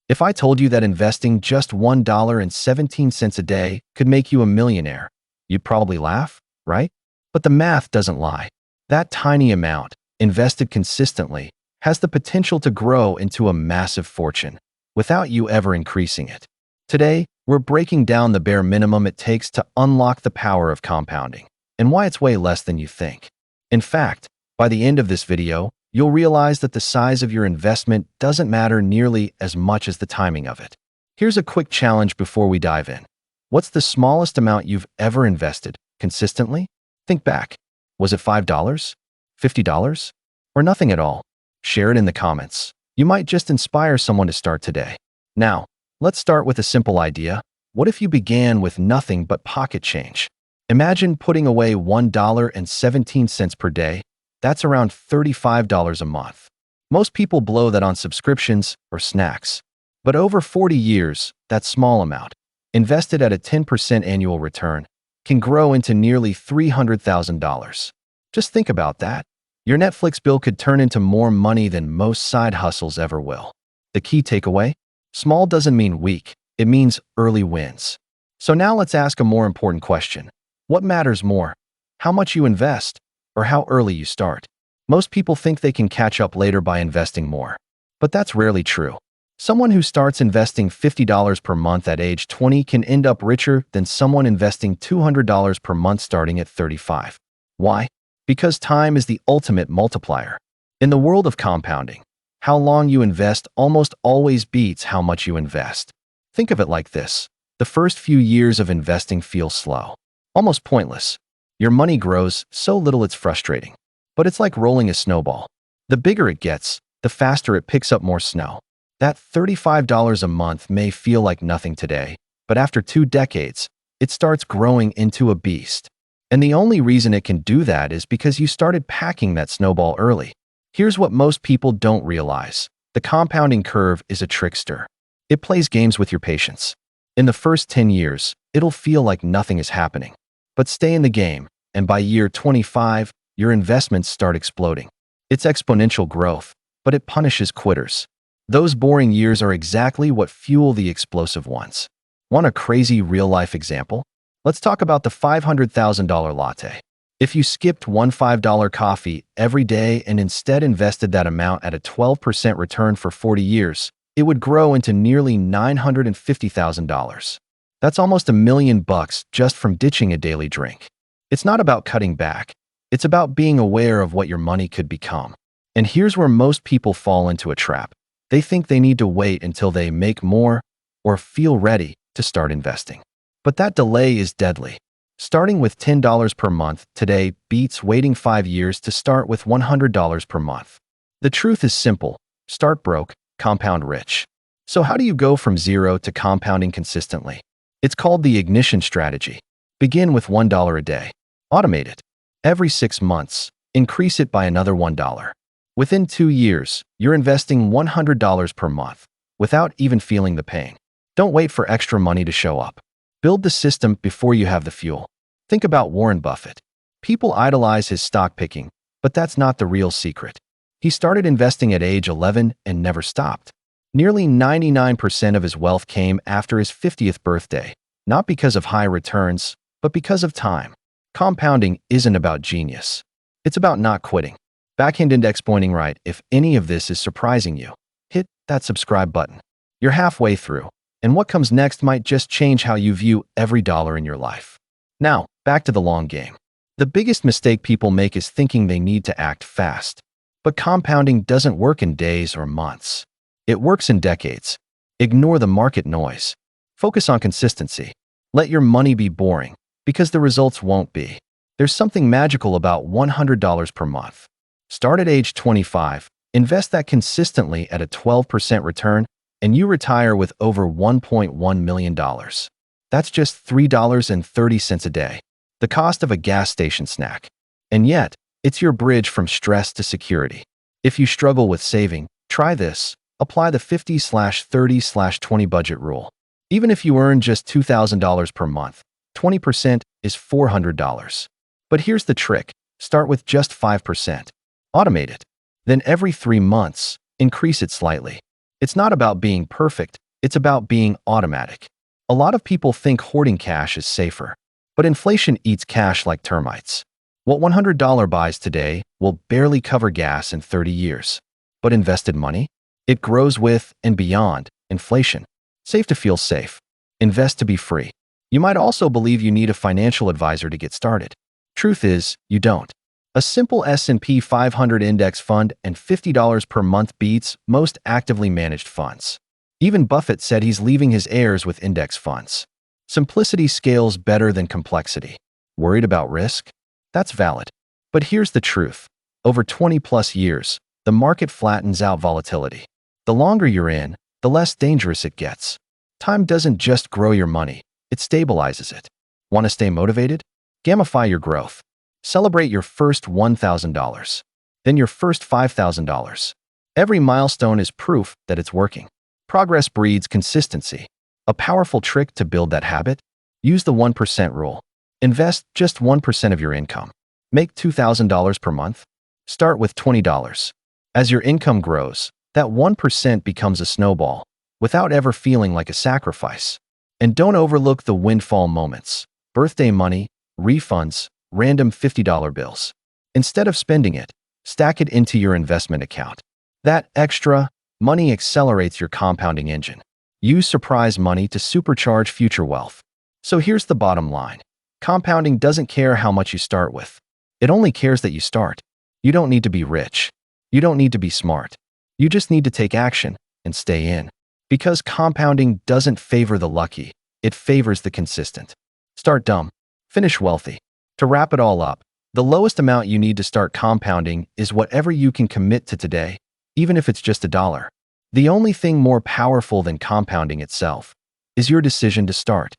If I told you that investing just $1.17 a day could make you a millionaire, you'd probably laugh, right? But the math doesn't lie. That tiny amount, invested consistently, has the potential to grow into a massive fortune without you ever increasing it. Today, we're breaking down the bare minimum it takes to unlock the power of compounding and why it's way less than you think. In fact, by the end of this video, you'll realize that the size of your investment doesn't matter nearly as much as the timing of it. Here's a quick challenge before we dive in. What's the smallest amount you've ever invested consistently? Think back. Was it $5, $50, or nothing at all? Share it in the comments. You might just inspire someone to start today. Now, let's start with a simple idea. What if you began with nothing but pocket change? Imagine putting away $1.17 per day. That's around $35 a month. Most people blow that on subscriptions or snacks. But over 40 years, that small amount, invested at a 10% annual return, can grow into nearly $300,000. Just think about that. Your Netflix bill could turn into more money than most side hustles ever will. The key takeaway? Small doesn't mean weak. It means early wins. So now let's ask a more important question. What matters more? How much you invest, or how early you start? Most people think they can catch up later by investing more. But that's rarely true. Someone who starts investing $50 per month at age 20 can end up richer than someone investing $200 per month starting at 35. Why? Because time is the ultimate multiplier. In the world of compounding, how long you invest almost always beats how much you invest. Think of it like this. The first few years of investing feel slow, almost pointless. Your money grows so little it's frustrating. But it's like rolling a snowball. The bigger it gets, the faster it picks up more snow. That $35 a month may feel like nothing today, but after 2 decades, it starts growing into a beast. And the only reason it can do that is because you started packing that snowball early. Here's what most people don't realize. The compounding curve is a trickster. It plays games with your patience. In the first 10 years, it'll feel like nothing is happening. But stay in the game, and by year 25, your investments start exploding. It's exponential growth, but it punishes quitters. Those boring years are exactly what fuel the explosive ones. Want a crazy real-life example? Let's talk about the $500,000 latte. If you skipped one $5 coffee every day and instead invested that amount at a 12% return for 40 years, it would grow into nearly $950,000. That's almost $1 million just from ditching a daily drink. It's not about cutting back. It's about being aware of what your money could become. And here's where most people fall into a trap. They think they need to wait until they make more or feel ready to start investing. But that delay is deadly. Starting with $10 per month today beats waiting 5 years to start with $100 per month. The truth is simple. Start broke, compound rich. So how do you go from zero to compounding consistently? It's called the ignition strategy. Begin with $1 a day. Automate it. Every 6 months, increase it by another $1. Within 2 years, you're investing $100 per month without even feeling the pain. Don't wait for extra money to show up. Build the system before you have the fuel. Think about Warren Buffett. People idolize his stock picking, but that's not the real secret. He started investing at age 11 and never stopped. Nearly 99% of his wealth came after his 50th birthday, not because of high returns, but because of time. Compounding isn't about genius. It's about not quitting. Backhand index pointing right. If any of this is surprising you, hit that subscribe button. You're halfway through, and what comes next might just change how you view every dollar in your life. Now, back to the long game. The biggest mistake people make is thinking they need to act fast. But compounding doesn't work in days or months. It works in decades. Ignore the market noise. Focus on consistency. Let your money be boring, because the results won't be. There's something magical about $100 per month. Start at age 25, invest that consistently at a 12% return, and you retire with over $1.1 million. That's just $3.30 a day, the cost of a gas station snack. And yet, it's your bridge from stress to security. If you struggle with saving, try this. Apply the 50/30/20 budget rule. Even if you earn just $2,000 per month, 20% is $400. But here's the trick. Start with just 5%. Automate it. Then every 3 months, increase it slightly. It's not about being perfect, it's about being automatic. A lot of people think hoarding cash is safer, but inflation eats cash like termites. What $100 buys today will barely cover gas in 30 years. But invested money? It grows with and beyond inflation. Save to feel safe. Invest to be free. You might also believe you need a financial advisor to get started. Truth is, you don't. A simple S&P 500 index fund and $50 per month beats most actively managed funds. Even Buffett said he's leaving his heirs with index funds. Simplicity scales better than complexity. Worried about risk? That's valid. But here's the truth. Over 20+ years, the market flattens out volatility. The longer you're in, the less dangerous it gets. Time doesn't just grow your money, it stabilizes it. Want to stay motivated? Gamify your growth. Celebrate your first $1,000, then your first $5,000. Every milestone is proof that it's working. Progress breeds consistency. A powerful trick to build that habit? Use the 1% rule. Invest just 1% of your income. Make $2,000 per month. Start with $20. As your income grows, that 1% becomes a snowball, without ever feeling like a sacrifice. And don't overlook the windfall moments. Birthday money, refunds, random $50 bills. Instead of spending it, stack it into your investment account. That extra money accelerates your compounding engine. Use surprise money to supercharge future wealth. So here's the bottom line. Compounding doesn't care how much you start with. It only cares that you start. You don't need to be rich. You don't need to be smart. You just need to take action and stay in. Because compounding doesn't favor the lucky, it favors the consistent. Start dumb, finish wealthy. To wrap it all up, the lowest amount you need to start compounding is whatever you can commit to today, even if it's just $1. The only thing more powerful than compounding itself is your decision to start.